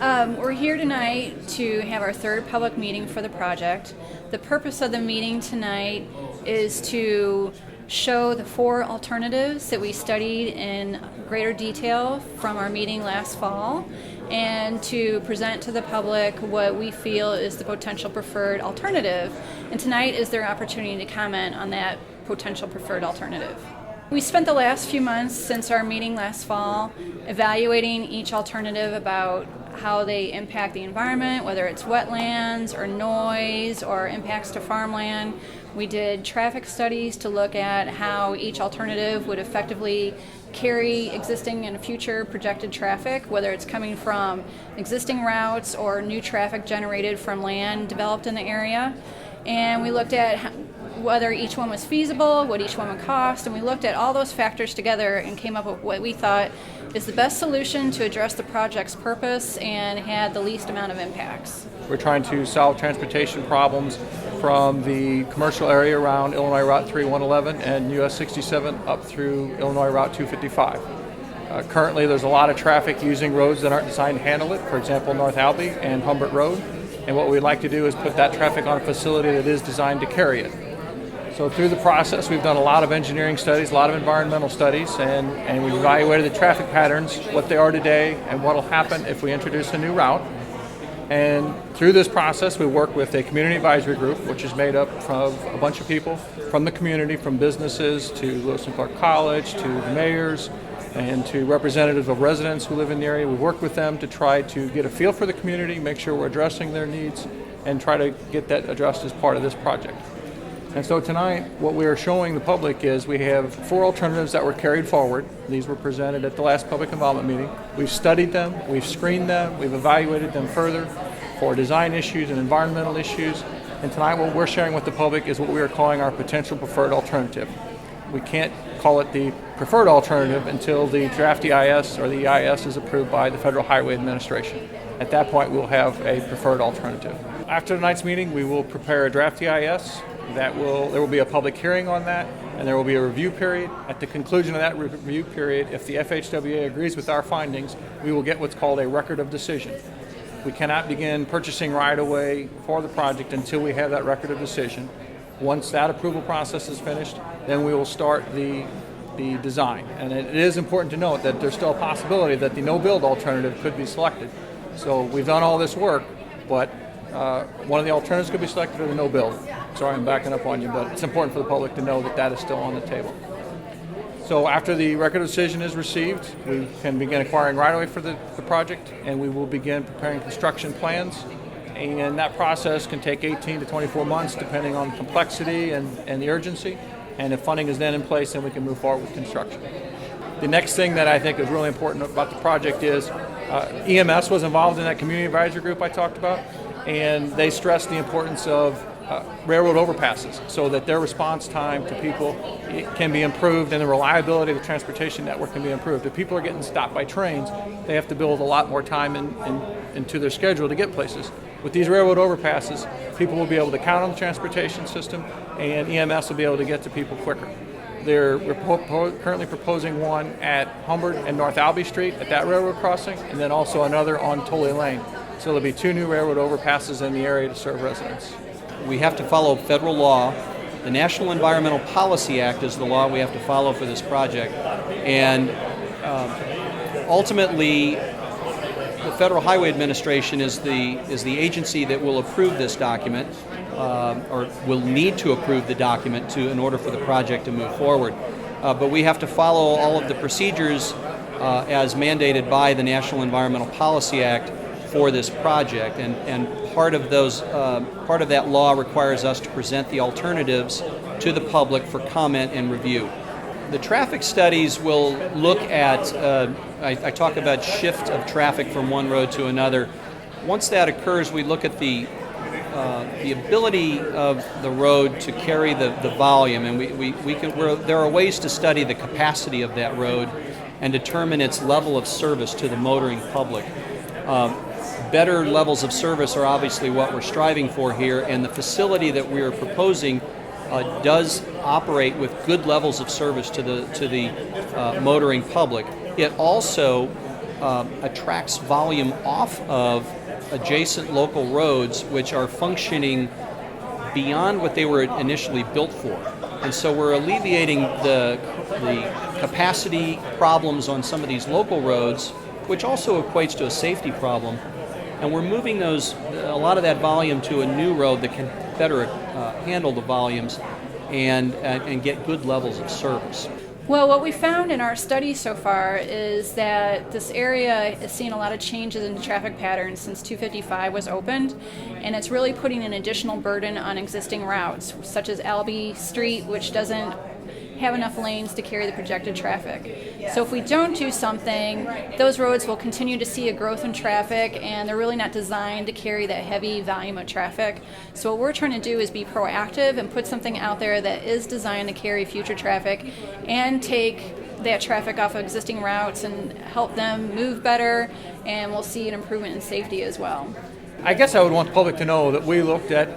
We're here tonight to have our third public meeting for the project. The purpose of the meeting tonight is to show the 4 alternatives that we studied in greater detail from our meeting last fall, and to present to the public what we feel is the potential preferred alternative. And tonight is their opportunity to comment on that potential preferred alternative. We spent the last few months since our meeting last fall evaluating each alternative about how they impact the environment, whether it's wetlands or noise or impacts to farmland. We did traffic studies to look at how each alternative would effectively carry existing and future projected traffic, whether it's coming from existing routes or new traffic generated from land developed in the area. And we looked at whether each one was feasible, what each one would cost, and we looked at all those factors together and came up with what we thought is the best solution to address the project's purpose and had the least amount of impacts. We're trying to solve transportation problems from the commercial area around Illinois Route 3111 and US 67 up through Illinois Route 255. Currently there's a lot of traffic using roads that aren't designed to handle it, for example North Albee and Humbert Road, and what we'd like to do is put that traffic on a facility that is designed to carry it. So through the process, we've done a lot of engineering studies, a lot of environmental studies, and we've evaluated the traffic patterns, what they are today, and what will happen if we introduce a new route. And through this process, we work with a community advisory group, which is made up of a bunch of people from the community, from businesses to Lewis and Clark College, to the mayors, and to representatives of residents who live in the area. We work with them to try to get a feel for the community, make sure we're addressing their needs, and try to get that addressed as part of this project. And so tonight, what we are showing the public is we have 4 alternatives that were carried forward. These were presented at the last public involvement meeting. We've studied them, we've screened them, we've evaluated them further for design issues and environmental issues. And tonight what we're sharing with the public is what we are calling our potential preferred alternative. We can't call it the preferred alternative until the draft EIS or the EIS is approved by the Federal Highway Administration. At that point, we'll have a preferred alternative. After tonight's meeting, we will prepare a draft EIS. There will be a public hearing on that, and there will be a review period. At the conclusion of that review period, if the FHWA agrees with our findings, we will get what's called a record of decision. We cannot begin purchasing right-of-way for the project until we have that record of decision. Once that approval process is finished, then we will start the design. And it is important to note that there's still a possibility that the no-build alternative could be selected. So we've done all this work, but one of the alternatives could be selected or the no-build. Sorry, I'm backing up on you, but it's important for the public to know that that is still on the table. So after the record of decision is received, we can begin acquiring right-of-way for the project, and we will begin preparing construction plans. And that process can take 18 to 24 months, depending on complexity and the urgency. And if funding is then in place, then we can move forward with construction. The next thing that I think is really important about the project is EMS was involved in that community advisory group I talked about, and they stressed the importance of railroad overpasses so that their response time to people can be improved and the reliability of the transportation network can be improved. If people are getting stopped by trains, they have to build a lot more time into their schedule to get places. With these railroad overpasses, people will be able to count on the transportation system, and EMS will be able to get to people quicker. They're currently proposing one at Humbert and North Albee Street at that railroad crossing, and then also another on Tully Lane. So there'll be 2 new railroad overpasses in the area to serve residents. We have to follow federal law. The National Environmental Policy Act is the law we have to follow for this project. And ultimately, the Federal Highway Administration is the agency that will approve this document, or will need to approve the document in order for the project to move forward. But we have to follow all of the procedures as mandated by the National Environmental Policy Act for this project, and part of that law requires us to present the alternatives to the public for comment and review. The traffic studies will look at, I talk about shift of traffic from one road to another. Once that occurs, we look at the ability of the road to carry the volume, and there are ways to study the capacity of that road and determine its level of service to the motoring public. Better levels of service are obviously what we're striving for here, and the facility that we are proposing does operate with good levels of service to the motoring public. It also attracts volume off of adjacent local roads, which are functioning beyond what they were initially built for. And so we're alleviating the capacity problems on some of these local roads, which also equates to a safety problem. And we're moving a lot of that volume to a new road that can better handle the volumes and get good levels of service. Well, what we found in our study so far is that this area is seeing a lot of changes in traffic patterns since 255 was opened, and it's really putting an additional burden on existing routes, such as Albee Street, which doesn't have enough lanes to carry the projected traffic. So if we don't do something, those roads will continue to see a growth in traffic, and they're really not designed to carry that heavy volume of traffic. So what we're trying to do is be proactive and put something out there that is designed to carry future traffic and take that traffic off of existing routes and help them move better, and we'll see an improvement in safety as well. I guess I would want the public to know that we looked at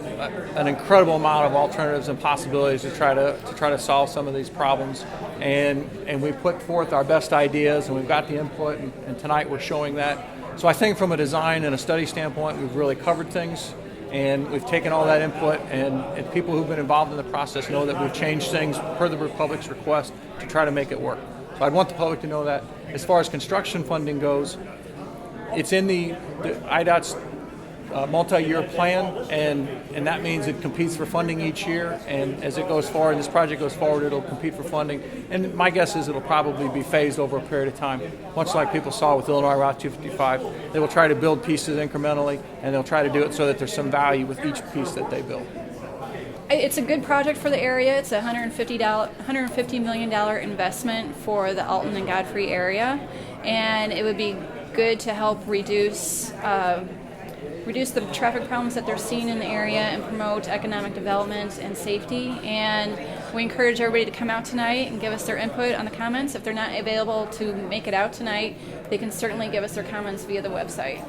an incredible amount of alternatives and possibilities to try to solve some of these problems, and we put forth our best ideas, and we've got the input, and tonight we're showing that. So I think from a design and a study standpoint, we've really covered things, and we've taken all that input, and people who've been involved in the process know that we've changed things per the public's request to try to make it work. So I'd want the public to know that. As far as construction funding goes, it's in the IDOT's multi-year plan, and that means it competes for funding each year, and as it goes forward, this project goes forward, it'll compete for funding, and my guess is it'll probably be phased over a period of time, much like people saw with Illinois Route 255. They will try to build pieces incrementally, and they'll try to do it so that there's some value with each piece that they build. It's a good project for the area. It's a $150 million investment for the Alton and Godfrey area, and it would be good to help reduce the traffic problems that they're seeing in the area and promote economic development and safety. And we encourage everybody to come out tonight and give us their input on the comments. If they're not available to make it out tonight, they can certainly give us their comments via the website.